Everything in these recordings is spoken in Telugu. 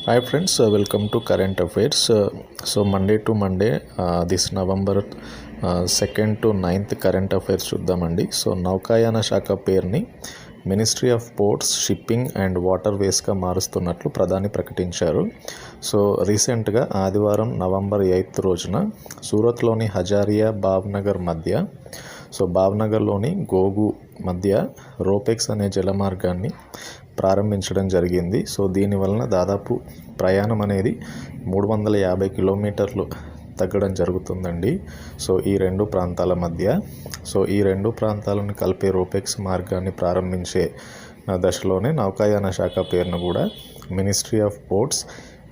Hi friends, welcome to Current Affairs. So Monday to Monday, this November 2nd to 9th current affairs చూద్దామండి. సో నౌకాయాన శాఖ పేరుని ministry of ports, shipping and water వేస్గా మారుస్తున్నట్లు ప్రధాని ప్రకటించారు. సో రీసెంట్గా ఆదివారం నవంబర్ 8th రోజున సూరత్లోని హజారియా భావ్నగర్ మధ్య భావ్నగర్లోని గోగు మధ్య రోపెక్స్ అనే జలమార్గాన్ని ప్రారంభించడం జరిగింది. సో దీనివలన దాదాపు ప్రయాణం అనేది 350 కిలోమీటర్లు తగ్గడం జరుగుతుందండి. సో ఈ రెండు ప్రాంతాల మధ్య ఈ రెండు ప్రాంతాలను కలిపే రోపెక్స్ మార్గాన్ని ప్రారంభించే దశలోనే నౌకాయాన శాఖ పేరును కూడా ministry of ports,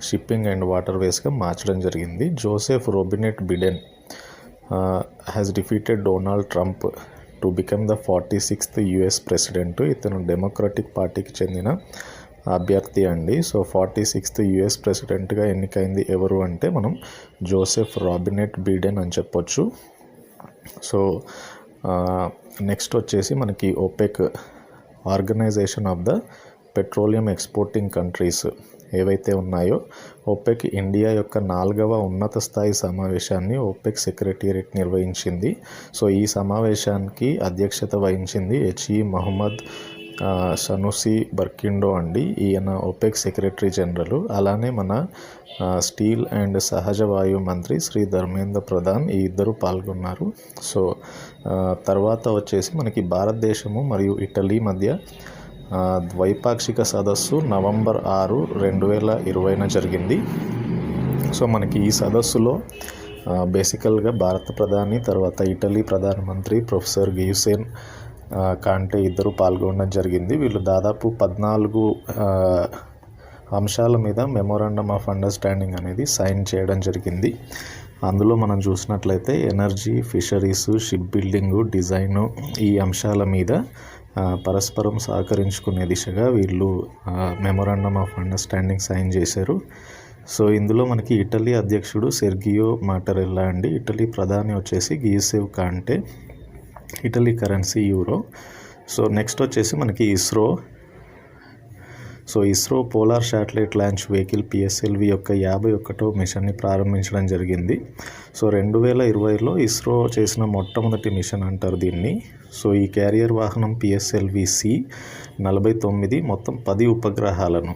shipping and water వేస్గా మార్చడం జరిగింది. Joseph Robinette Biden has defeated Donald Trump to become the 46th US president. ఇతను డెమోక్రటిక్ పార్టీకి చెందిన అభ్యర్థి అండి. సో 46th US ప్రెసిడెంట్గా ఎన్నికైంది ఎవరు అంటే మనం జోసెఫ్ రాబినెట్ బిడెన్ అని చెప్పొచ్చు. సో నెక్స్ట్ వచ్చేసి మనకి OPEC, organization of the petroleum exporting countries ఏవైతే ఉన్నాయో, ఓపెక్ ఇండియా యొక్క 4వ ఉన్నత స్థాయి సమావేశాన్ని ఓపెక్ సెక్రటేరియట్ నిర్వహించింది. సో ఈ సమావేశానికి అధ్యక్షత వహించింది హెచ్ఈ మహమ్మద్ సనుసి బర్కిండో అండి. ఈయన ఓపెక్ సెక్రటరీ జనరల్. అలానే మన స్టీల్ అండ్ సహజ వాయు మంత్రి శ్రీ ధర్మేంద్ర ప్రధాన్, ఈ ఇద్దరు పాల్గొన్నారు. సో తర్వాత వచ్చేసి మనకి భారతదేశము మరియు ఇటలీ మధ్య ద్వైపాక్షిక సదస్సు నవంబర్ 6, 2020 జరిగింది. సో మనకి ఈ సదస్సులో బేసికల్గా భారత ప్రధాని, తర్వాత ఇటలీ ప్రధానమంత్రి ప్రొఫెసర్ గియుసేన్ కాంటే ఇద్దరు పాల్గొనడం జరిగింది. వీళ్ళు దాదాపు 14 అంశాల మీద మెమోరాండమ్ ఆఫ్ అండర్స్టాండింగ్ అనేది సైన్ చేయడం జరిగింది. అందులో మనం చూసినట్లయితే energy, fisheries, ship building, design, ఈ అంశాల మీద పరస్పరం సహకరించుకునే దిశగా వీళ్ళు మెమోరాండమ్ ఆఫ్ అండర్స్టాండింగ్ సైన్ చేశారు. సో ఇందులో మనకి ఇటలీ అధ్యక్షుడు సెర్గియో మాటరెల్లా అండి. ఇటలీ ప్రధాని వచ్చేసి గియుసేవ్ Conte. Italy currency euro. So next వచ్చేసి మనకి ISRO. So ISRO polar satellite launch vehicle PSLV యొక్క 51వ మిషన్ని ప్రారంభించడం జరిగింది. సో 2020లో ఇస్రో చేసిన మొట్టమొదటి మిషన్ అంటారు దీన్ని. సో ఈ క్యారియర్ వాహనం PSLV-C 49 మొత్తం 10 ఉపగ్రహాలను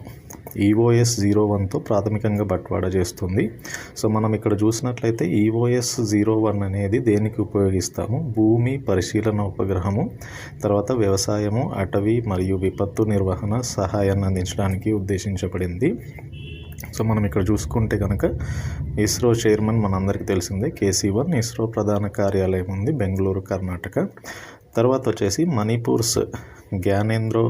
EOS-01తో ప్రాథమికంగా బట్వాడా చేస్తుంది. సో మనం ఇక్కడ చూసినట్లయితే EOS-01 అనేది దేనికి ఉపయోగిస్తాము? భూమి పరిశీలన ఉపగ్రహము, తర్వాత వ్యవసాయము, అటవీ మరియు విపత్తు నిర్వహణ సహాయాన్ని అందించడానికి ఉద్దేశించబడింది. సో మనం ఇక్కడ చూసుకుంటే కనుక ఇస్రో చైర్మన్ మనందరికీ తెలిసిందే KC1. ఇస్రో ప్రధాన కార్యాలయం ఉంది బెంగళూరు, కర్ణాటక. తర్వాత వచ్చేసి మణిపూర్స్ జ్ఞానేంద్రో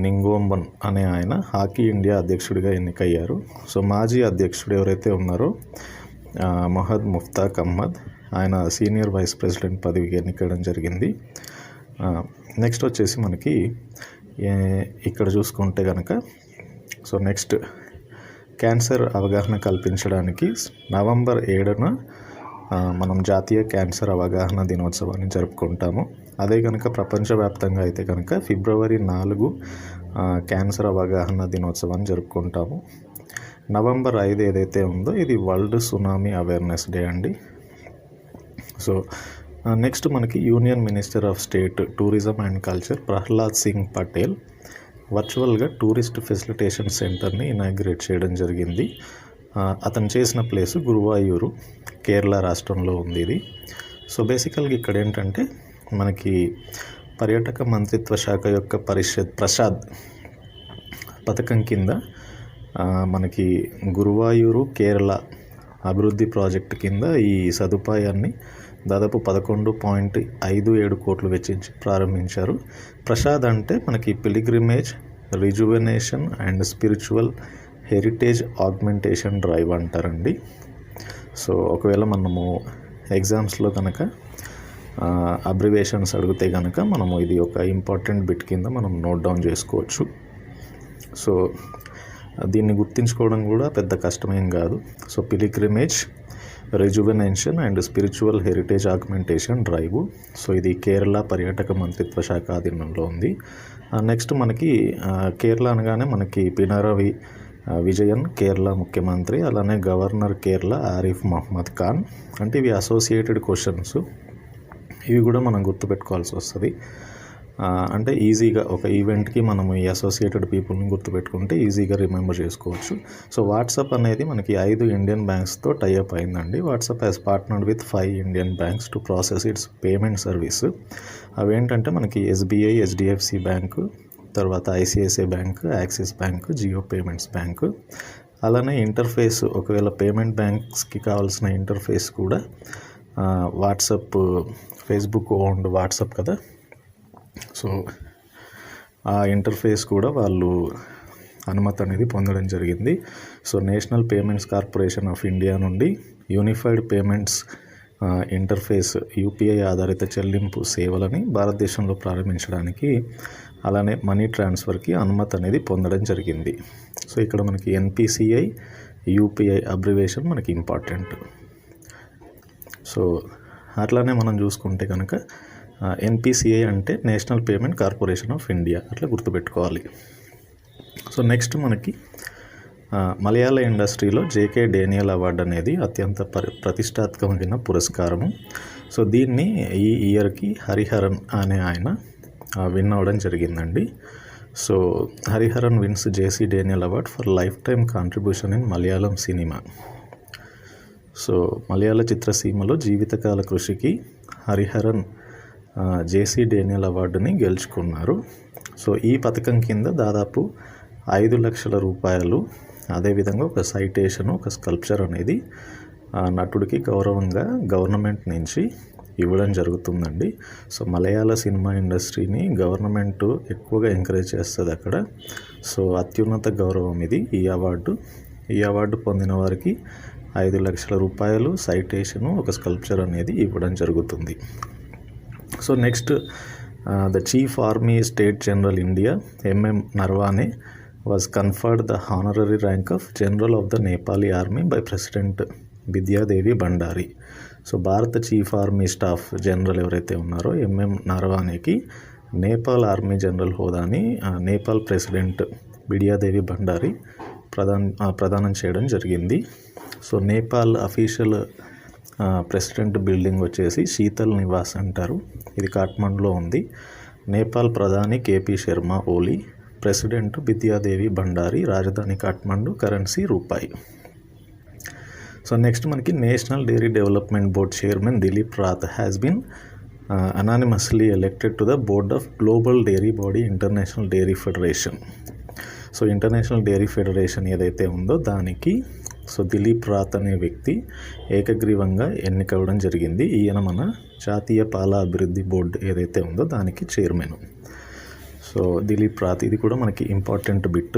నింగోంబన్ అనే ఆయన హాకీ ఇండియా అధ్యక్షుడిగా ఎన్నికయ్యారు. సో మాజీ అధ్యక్షుడు ఎవరైతే ఉన్నారో మొహద్ ముఫ్తాక్ అహ్మద్, ఆయన సీనియర్ వైస్ ప్రెసిడెంట్ పదవికి ఎన్నికడం జరిగింది. నెక్స్ట్ వచ్చేసి మనకి ఇక్కడ చూసుకుంటే కనుక సో నెక్స్ట్ క్యాన్సర్ అవగాహన కల్పించడానికి నవంబర్ 7న మనం జాతీయ క్యాన్సర్ అవగాహన దినోత్సవాన్ని జరుపుకుంటాము. అదే కనుక ప్రపంచవ్యాప్తంగా అయితే కనుక ఫిబ్రవరి 4 క్యాన్సర్ అవగాహన దినోత్సవాన్ని జరుపుకుంటాము. నవంబర్ 5 ఏదైతే ఉందో ఇది వరల్డ్ సునామీ అవేర్నెస్ డే అండి. సో నెక్స్ట్ మనకి union minister of state tourism and culture Prahlad Singh Patel వర్చువల్గా టూరిస్ట్ ఫెసిలిటేషన్ సెంటర్ని ఇనాగ్రేట్ చేయడం జరిగింది. అతను చేసిన ప్లేసు గురువాయూరు, కేరళ రాష్ట్రంలో ఉంది ఇది. సో బేసికల్గా ఇక్కడ ఏంటంటే మనకి పర్యాటక మంత్రిత్వ శాఖ యొక్క ప్రసాద్ పథకం కింద మనకి గురువాయూరు కేరళ అభివృద్ధి ప్రాజెక్టు కింద ఈ సదుపాయాన్ని దాదాపు 11.57 కోట్లు వెచ్చించి ప్రారంభించారు. ప్రసాద్ అంటే మనకి pilgrimage, rejuvenation and spiritual heritage augmentation drive అంటారండి. సో ఒకవేళ మనము ఎగ్జామ్స్లో కనుక అబ్రివేషన్స్ అడిగితే కనుక మనము ఇది ఒక ఇంపార్టెంట్ బిట్ కింద మనం నోట్ డౌన్ చేసుకోవచ్చు. సో దీన్ని గుర్తించుకోవడం కూడా పెద్ద కష్టమేం కాదు. So pilgrimage, rejuvenation and spiritual heritage augmentation drive. So ఇది కేరళ పర్యాటక మంత్రిత్వ శాఖ ఆధీనంలో ఉంది. నెక్స్ట్ మనకి కేరళ అనగానే మనకి పినరవి విజయన్ కేరళ ముఖ్యమంత్రి, అలానే గవర్నర్ కేరళ ఆరిఫ్ మహమ్మద్ ఖాన్. అంటే ఇవి అసోసియేటెడ్ క్వశ్చన్స్, ఇవి కూడా మనం గుర్తుపెట్టుకోవాల్సి వస్తుంది. అంటే ఈజీగా ఒక ఈవెంట్కి మనము ఈ అసోసియేటెడ్ పీపుల్ని గుర్తుపెట్టుకుంటే ఈజీగా రిమెంబర్ చేసుకోవచ్చు. సో వాట్సాప్ అనేది మనకి 5 ఇండియన్ బ్యాంక్స్తో టైఅప్ అయిందండి. WhatsApp has partnered with 5 Indian banks to process its payment service. అవేంటంటే మనకి ఎస్బీఐ, హెచ్డిఎఫ్సి బ్యాంకు, తర్వాత ICICI bank, axis bank, Jio payments bank. అలానే ఇంటర్ఫేస్, ఒకవేళ పేమెంట్ బ్యాంక్స్కి కావాల్సిన ఇంటర్ఫేస్ కూడా వాట్సాప్, ఫేస్బుక్ ఓన్డ్ వాట్సాప్ కదా, సో ఆ ఇంటర్ఫేస్ కూడా వాళ్ళు అనుమతి అనేది పొందడం జరిగింది. So national payments corporation of India నుండి యూనిఫైడ్ పేమెంట్స్ ఇంటర్ఫేస్ యూపీఐ ఆధారిత చెల్లింపు సేవలని భారతదేశంలో ప్రారంభించడానికి, అలానే మనీ ట్రాన్స్ఫర్కి అనుమతి అనేది పొందడం జరిగింది. సో ఇక్కడ మనకి ఎన్పిసిఐ యూపీఐ అబ్రివేషన్ మనకి ఇంపార్టెంట్. సో అట్లానే మనం చూసుకుంటే కనుక ఎన్పిసిఐ అంటే national payment corporation of India, అట్లా గుర్తుపెట్టుకోవాలి. సో నెక్స్ట్ మనకి మలయాళ ఇండస్ట్రీలో జేకే డేనియల్ అవార్డు అనేది అత్యంత ప్రతిష్టాత్మకమైన పురస్కారము. సో దీన్ని ఈ ఇయర్కి హరిహరన్ అనే ఆయన విన్ అవ్వడం జరిగిందండి. So Hariharan wins JC Daniel award for lifetime contribution in Malayalam cinema. So మలయాళ చిత్రసీమలో జీవితకాల కృషికి హరిహరన్ జేసీ డేనియల్ అవార్డుని గెలుచుకున్నారు. సో ఈ పథకం కింద దాదాపు 5 లక్షల రూపాయలు, అదేవిధంగా ఒక సైటేషను, ఒక స్కల్ప్చర్ అనేది నటుడికి గౌరవంగా గవర్నమెంట్ నుంచి ఇవ్వడం జరుగుతుందండి. సో మలయాళ సినిమా ఇండస్ట్రీని గవర్నమెంట్ ఎక్కువగా ఎంకరేజ్ చేస్తుంది అక్కడ. సో అత్యున్నత గౌరవం ఇది, ఈ అవార్డు. ఈ అవార్డు పొందిన వారికి 5 లక్షల రూపాయలు, సైటేషను, ఒక స్కల్ప్చర్ అనేది ఇవ్వడం జరుగుతుంది. So next the chief army state general India MM Naravane was conferred the honorary rank of general of the Nepali army by president Bidya Devi Bhandari. So భారత చీఫ్ ఆర్మీ స్టాఫ్ జనరల్ ఎవరైతే ఉన్నారో ఎంఎం నరవానేకి నేపాల్ ఆర్మీ జనరల్ హోదాని నేపాల్ ప్రెసిడెంట్ బిద్యాదేవి భండారి ప్రదానం చేయడం జరిగింది. So Nepal official president building వచ్చేసి శీతల్ నివాస్ అంటారు. ఇది కాఠ్మండ్లో ఉంది. నేపాల్ ప్రధాని కేపీ శర్మ ఓలీ, ప్రెసిడెంట్ బిద్యాదేవి భండారి, రాజధాని కాఠ్మండు, కరెన్సీ రూపాయి. సో నెక్స్ట్ మనకి national dairy development board chairman Dilip Rath has been unanimously elected to the board of global dairy body international dairy federation. So international dairy federation ఏదైతే ఉందో దానికి సో దిలీప్ రాత్ అనే వ్యక్తి ఏకగ్రీవంగా ఎన్నికవ్వడం జరిగింది. ఈయన మన జాతీయ పాల అభివృద్ధి బోర్డు ఏదైతే ఉందో దానికి చైర్మన్. సో దిలీప్ రాత్, ఇది కూడా మనకి important bit.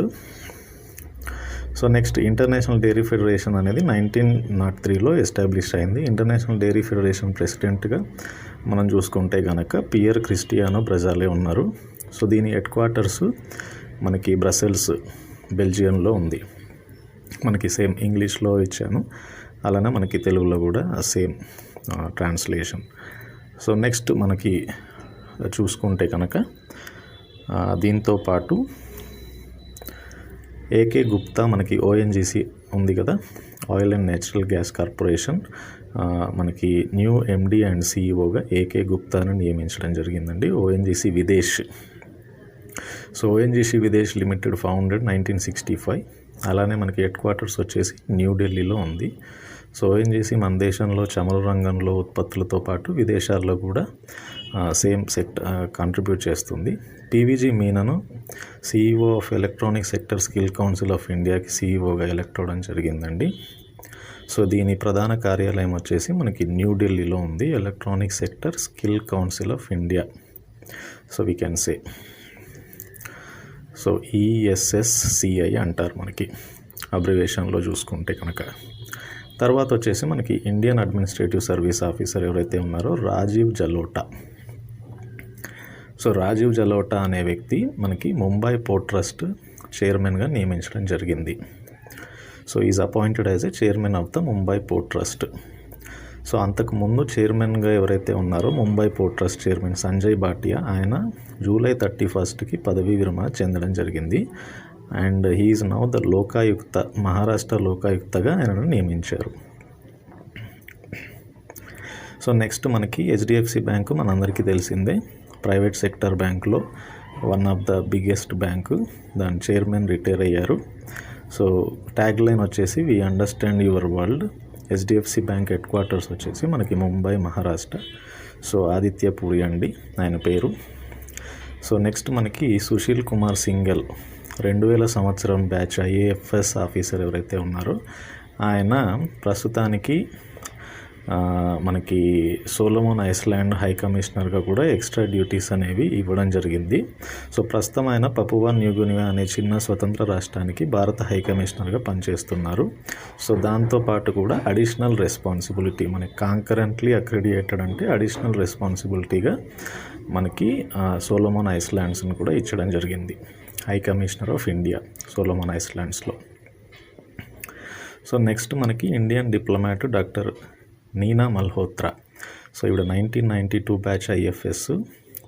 So next international dairy federation అనేది 1903లో ఎస్టాబ్లిష్ అయింది. ఇంటర్నేషనల్ డైరీ ఫెడరేషన్ ప్రెసిడెంట్గా మనం చూసుకుంటే కనుక పియర్ క్రిస్టియానో బ్రజాలే ఉన్నారు. సో దీని హెడ్ క్వార్టర్స్ మనకి బ్రసెల్స్, బెల్జియంలో ఉంది. మనకి సేమ్ ఇంగ్లీష్లో ఇచ్చాను, అలానే మనకి తెలుగులో కూడా సేమ్ ట్రాన్స్లేషన్. సో నెక్స్ట్ మనకి చూసుకుంటే కనుక దీంతో పాటు ఏకే గుప్తా, మనకి ఓఎన్జీసీ ఉంది కదా, oil and natural gas corporation, మనకి న్యూ ఎండి అండ్ సిఇఓగా ఏకే గుప్తాను నియమించడం జరిగిందండి. ONGC Videsh. So ONGC Videsh limited founded 1965. అలానే మనకి హెడ్ క్వార్టర్స్ వచ్చేసి న్యూఢిల్లీలో ఉంది. సో ఓఎన్జీసీ మన దేశంలో చమురు రంగంలో ఉత్పత్తులతో పాటు విదేశాల్లో కూడా సేమ్ కాంట్రిబ్యూట్ చేస్తుంది. పీవీజీ మీనను CEO of electronic sector skill council of ఇండియాకి సిఇఓగా ఎలక్ట్ అవ్వడం జరిగిందండి. సో దీని ప్రధాన కార్యాలయం వచ్చేసి మనకి న్యూఢిల్లీలో ఉంది, electronic sector skill council of India. So we can say so ESSCI అంటారు మనకి అబ్రివేషన్లో చూసుకుంటే కనుక. తర్వాత వచ్చేసి మనకి ఇండియన్ అడ్మినిస్ట్రేటివ్ సర్వీస్ ఆఫీసర్ ఎవరైతే ఉన్నారో రాజీవ్ జలోటా. సో రాజీవ్ జలోటా అనే వ్యక్తి మనకి ముంబై పోర్ట్ ట్రస్ట్ చైర్మన్గా నియమించడం జరిగింది. So is appointed as a chairman of the Mumbai port trust. So అంతకుముందు చైర్మన్గా ఎవరైతే ఉన్నారో Mumbai port trust chairman Sanjay Bhatia, ఆయన జూలై 31కి పదవీ విరమణ చెందడం జరిగింది. And he is now the Lokayukta, Maharashtra లోకాయుక్తగా ఆయనను నియమించారు. సో నెక్స్ట్ మనకి హెచ్డిఎఫ్సి బ్యాంకు మనందరికీ తెలిసిందే, ప్రైవేట్ సెక్టర్ బ్యాంకులో one of the biggest bank. దాని చైర్మన్ రిటైర్ అయ్యారు. సో ట్యాగ్ లైన్ వచ్చేసి we understand your world. HDFC bank headquarters వచ్చేసి మనకి ముంబై, మహారాష్ట్ర. సో ఆదిత్య పూరి అండి ఆయన పేరు. సో నెక్స్ట్ మనకి సుశీల్ కుమార్ సింఘల్ 2000 సంవత్సరం బ్యాచ్ ఐఏఎఫ్ఎస్ ఆఫీసర్ ఎవరైతే ఉన్నారో ఆయన ప్రస్తుతానికి మనకి సోలమన్ ఐస్లాండ్ హై కమిషనర్గా కూడా ఎక్స్ట్రా డ్యూటీస్ అనేవి ఇవ్వడం జరిగింది. సో ప్రస్తుతం ఆయన పపువా న్యూగినియా అనే చిన్న స్వతంత్ర రాష్ట్రానికి భారత హై కమిషనర్గా పనిచేస్తున్నారు. సో దాంతోపాటు కూడా అడిషనల్ రెస్పాన్సిబిలిటీ, మనకి కాంకరెంట్లీ అక్రెడిటెడ్ అంటే అడిషనల్ రెస్పాన్సిబిలిటీగా మనకి సోలమన్ ఐస్లాండ్స్ని కూడా ఇచ్చడం జరిగింది. High commissioner of India Solomon ఐస్లాండ్స్లో. సో నెక్స్ట్ మనకి Indian diplomat doctor Neena Malhotra. So ఈవిడ 1992 బ్యాచ్ ఐఎఫ్ఎస్.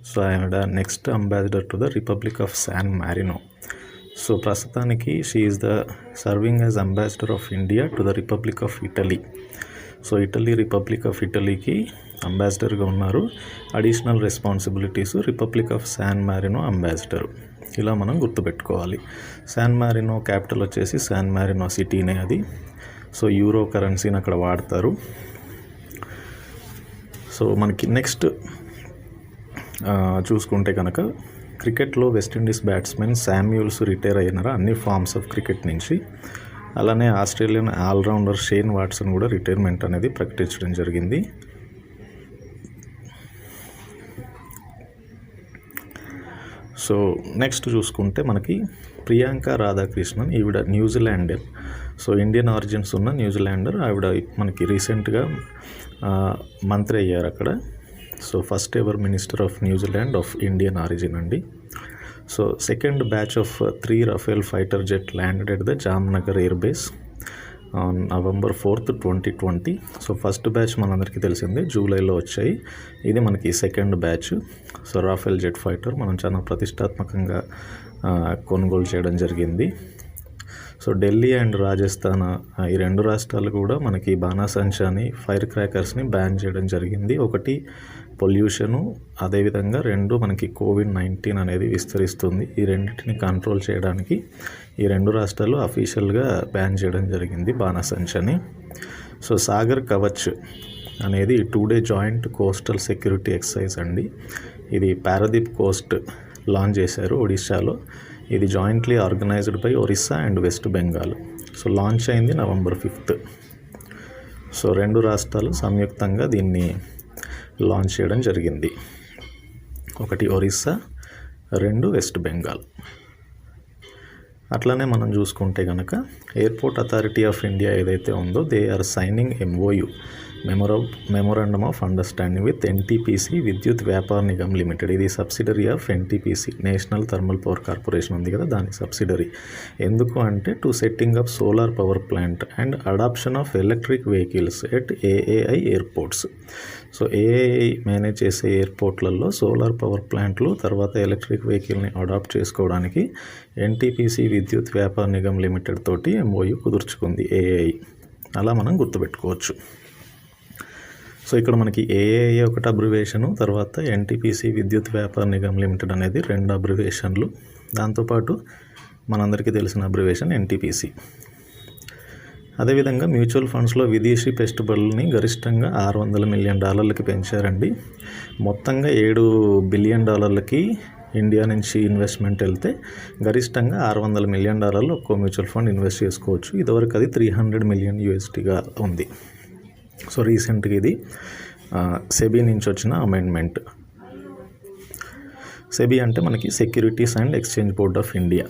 సో ఆవిడ next ambassador to the Republic of San Marino. So ప్రస్తుతానికి she is the serving as ambassador of India to the Republic of Italy. So Republic of ఇటలీకి అంబాసిడర్గా ఉన్నారు. Additional responsibilities Republic of San Marino ambassador. ఇలా మనం గుర్తుపెట్టుకోవాలి. శాన్ మారినో క్యాపిటల్ వచ్చేసి శాన్ మారినో సిటీనే అది. సో యూరో కరెన్సీని అక్కడ వాడతారు. సో మనకి నెక్స్ట్ చూసుకుంటే కనుక క్రికెట్లో వెస్టిండీస్ బ్యాట్స్మెన్ శామ్యూల్స్ రిటైర్ అయినారు అన్ని ఫార్మ్స్ ఆఫ్ క్రికెట్ నుంచి. అలానే ఆస్ట్రేలియన్ ఆల్రౌండర్ షేన్ వాట్సన్ కూడా రిటైర్మెంట్ అనేది ప్రకటించడం జరిగింది. సో నెక్స్ట్ చూసుకుంటే మనకి ప్రియాంక రాధాకృష్ణన్, ఈవిడ న్యూజిలాండర్. సో ఇండియన్ ఆరిజిన్స్ ఉన్న న్యూజిలాండర్. ఆవిడ మనకి రీసెంట్గా మంత్రి అయ్యారు అక్కడ. So first ever minister of New Zealand of Indian origin అండి. So second batch of 3 Rafale fighter jet landed at the Jamnagar air base on November 4th, 2020. So first batch మనందరికీ తెలిసిందే జూలైలో వచ్చాయి. ఇది మనకి second batch. So Rafale jet fighter మనం చాలా ప్రతిష్టాత్మకంగా కొనుగోలు చేయడం జరిగింది. సో ఢిల్లీ అండ్ రాజస్థాన్ ఈ 2 రాష్ట్రాలు కూడా మనకి బాణాసంచాని, ఫైర్ క్రాకర్స్ని బ్యాన్ చేయడం జరిగింది. ఒకటి పొల్యూషను, అదేవిధంగా 2 మనకి COVID-19 అనేది విస్తరిస్తుంది. ఈ రెండింటిని కంట్రోల్ చేయడానికి ఈ 2 రాష్ట్రాలు అఫీషియల్గా బ్యాన్ చేయడం జరిగింది బాణాసంచాని. సో సాగర్ కవచ్ అనేది 2 day joint coastal security exercise అండి. ఇది పారాదీప్ కోస్ట్ లాంచ్ చేశారు ఒడిశాలో. ఇది jointly organised by Orissa and west Bengal. So launch అయింది November 5th. సో 2 రాష్ట్రాలు సంయుక్తంగా దీన్ని లాంచ్ చేయడం జరిగింది. ఒకటి ఒరిస్సా, 2 వెస్ట్ బెంగాల్. అట్లనే మనం చూసుకుంటే కనుక ఎయిర్పోర్ట్ అథారిటీ ఆఫ్ ఇండియా ఏదైతే ఉందో they are signing MOU, memorandum of understanding with NTPC Vidyut Vyapar Nigam limited. ఇది subsidiary of NTPC, national thermal power corporation ఉంది కదా, దాని సబ్సిడరీ. ఎందుకు అంటే to setting up solar power plant and adoption of electric vehicles at AAI airports. So AAI manage చేసే ఎయిర్పోర్ట్లలో సోలార్ పవర్ ప్లాంట్లు, తర్వాత ఎలక్ట్రిక్ వెహికల్ని అడాప్ట్ చేసుకోవడానికి NTPC విద్యుత్ వ్యాపార్ నిగమ్ లిమిటెడ్ తోటి MOU కుదుర్చుకుంది AAI. అలా మనం గుర్తుపెట్టుకోవచ్చు. సో ఇక్కడ మనకి AAI ఒకటి అబ్రివేషను, తర్వాత NTPC విద్యుత్ వ్యాపార్ నిగమ్ లిమిటెడ్ అనేది 2 అబ్రివేషన్లు. దాంతోపాటు మనందరికీ తెలిసిన అబ్రివేషన్ NTPC. అదేవిధంగా మ్యూచువల్ ఫండ్స్లో విదేశీ పెట్టుబడులని గరిష్టంగా $600 మిలియన్ పెంచారండి. మొత్తంగా $7 బిలియన్ ఇండియా నుంచి ఇన్వెస్ట్మెంట్ వెళ్తే గరిష్టంగా $600 మిలియన్ ఒక్కో మ్యూచువల్ ఫండ్ ఇన్వెస్ట్ చేసుకోవచ్చు. ఇదివరకు అది $300 మిలియన్ ఉంది. సో రీసెంట్గా ఇది సెబీ నుంచి వచ్చిన అమెండ్మెంట్. సెబీ అంటే మనకి securities and exchange board of India.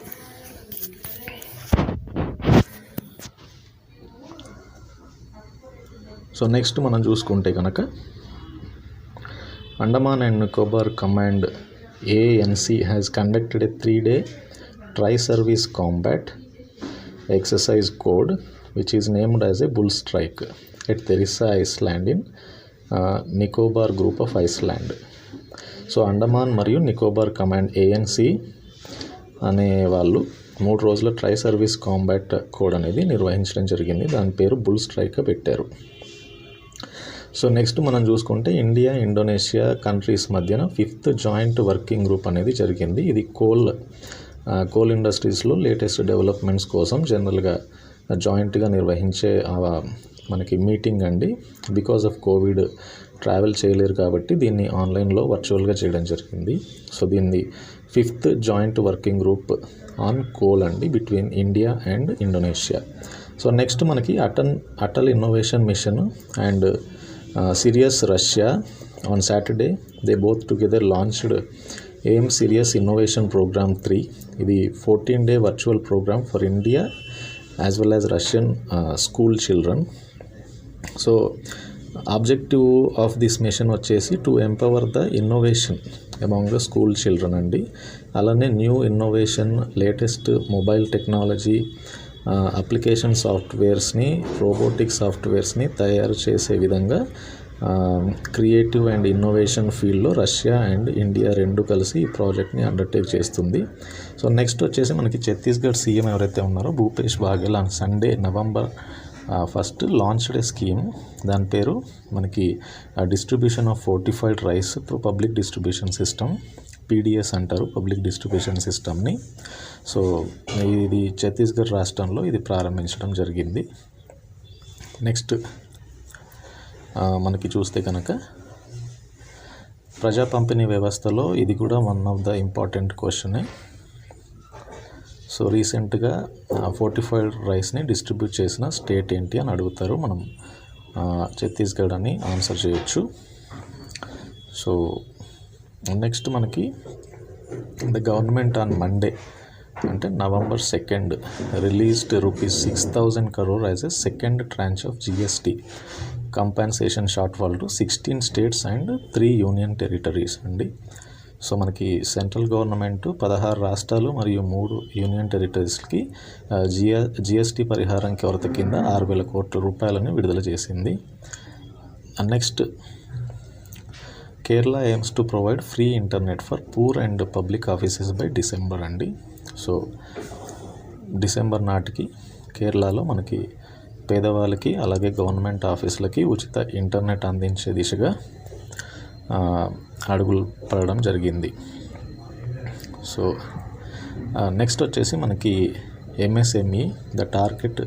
So next మనం చూసుకుంటే కనుక Andaman and Nicobar command ANC has conducted a 3-day tri-service combat exercise code which is named as a Bull Strike at Theresa Island in Nicobar group of Iceland. So Andaman మరియు నికోబార్ కమాండ్ ANC అనే వాళ్ళు 3 రోజుల ట్రై సర్వీస్ కాంబాట్ కోడ్ అనేది నిర్వహించడం జరిగింది. దాని పేరు బుల్ స్ట్రైక్గా పెట్టారు. సో నెక్స్ట్ మనం చూసుకుంటే ఇండియా ఇండోనేషియా కంట్రీస్ మధ్యన 5th జాయింట్ వర్కింగ్ గ్రూప్ అనేది జరిగింది. ఇది కోల్ ఇండస్ట్రీస్లో లేటెస్ట్ డెవలప్మెంట్స్ కోసం జనరల్గా జాయింట్గా నిర్వహించే మనకి మీటింగ్ అండి. బికాజ్ ఆఫ్ కోవిడ్ ట్రావెల్ చేయలేరు కాబట్టి దీన్ని ఆన్లైన్లో వర్చువల్గా చేయడం జరిగింది. సో దీన్ని 5th joint working group on coal అండి between India and Indonesia. So next మనకి Atal innovation mission and Sirius Russia on Saturday they both together launched AIM Sirius innovation program 3. ఇది 14-day virtual program for India as well as Russian school children. So objective of this mission వచ్చేసి to empower the innovation among the school children అండి. అలానే new innovation, latest mobile technology, application సాఫ్ట్వేర్స్ని, రోబోటిక్ సాఫ్ట్వేర్స్ని తయారు చేసే విధంగా క్రియేటివ్ అండ్ ఇన్నోవేషన్ ఫీల్డ్లో రష్యా అండ్ ఇండియా రెండు కలిసి ఈ ప్రాజెక్ట్ని అండర్టేక్ చేస్తుంది. సో నెక్స్ట్ వచ్చేసి మనకి ఛత్తీస్గఢ్ సీఎం ఎవరైతే ఉన్నారో Bhupesh Baghel on Sunday November 1st launched a scheme. దాని పేరు మనకి distribution of fortified rice through public distribution system, PDS అంటారు, పబ్లిక్ డిస్ట్రిబ్యూషన్ సిస్టమ్ని. సో ఇది ఛత్తీస్గఢ్ రాష్ట్రంలో ఇది ప్రారంభించడం జరిగింది. నెక్స్ట్ మనకి చూస్తే కనుక ప్రజా పంపిణీ వ్యవస్థలో ఇది కూడా వన్ ఆఫ్ ద ఇంపార్టెంట్ క్వశ్చనే. సో రీసెంట్గా ఫోర్టిఫైడ్ రైస్ని డిస్ట్రిబ్యూట్ చేసిన స్టేట్ ఏంటి అని అడుగుతారు. మనం ఛత్తీస్గఢ్ అని ఆన్సర్ చేయొచ్చు. సో నెక్స్ట్ మనకి ద గవర్నమెంట్ ఆన్ మండే అంటే November 2nd released ₹6,000 crore as a second tranche of GST compensation shortfall to 16 states and 3 union territories అండి. సో మనకి సెంట్రల్ గవర్నమెంట్ 16 రాష్ట్రాలు మరియు 3 యూనియన్ టెరిటరీస్కి GST పరిహారం కొరత కింద 6,000 కోట్ల రూపాయలని విడుదల చేసింది. Next Kerala AIIMS to provide free internet for poor and public offices by December అండి. సో డిసెంబర్ నాటికి కేరళలో మనకి పేదవాళ్ళకి అలాగే గవర్నమెంట్ ఆఫీసులకి ఉచిత ఇంటర్నెట్ అందించే దిశగా అడుగులు పడడం జరిగింది. సో నెక్స్ట్ వచ్చేసి మనకి MSME the target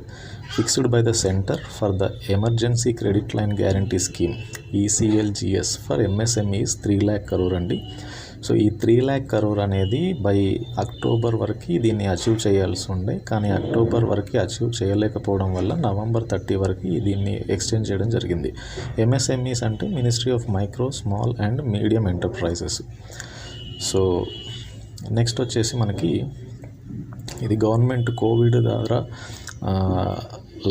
fixed by the centre for the emergency credit line guarantee scheme ECLGS for MSMEs 3 lakh crore అండి. సో ఈ 3 lakh crore అనేది బై అక్టోబర్ వరకు దీన్ని అచీవ్ చేయాల్సి ఉండే, కానీ అక్టోబర్ వరకు అచీవ్ చేయలేకపోవడం వల్ల November 30 వరకు దీన్ని ఎక్స్టెండ్ చేయడం జరిగింది. MSMEs అంటే ministry of micro, small and medium enterprises. So next వచ్చేసి మనకి ఇది గవర్నమెంట్ కోవిడ్ ద్వారా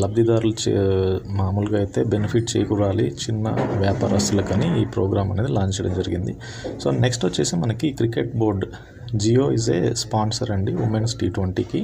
లబ్ధిదారులు మామూలుగా అయితే బెనిఫిట్ చేకూరాలి చిన్న వ్యాపారస్తులకని ఈ ప్రోగ్రామ్ అనేది లాంచ్ చేయడం జరిగింది. సో నెక్స్ట్ వచ్చేసి మనకి cricket board Jio is a sponsor అండి ఉమెన్స్ T20కి.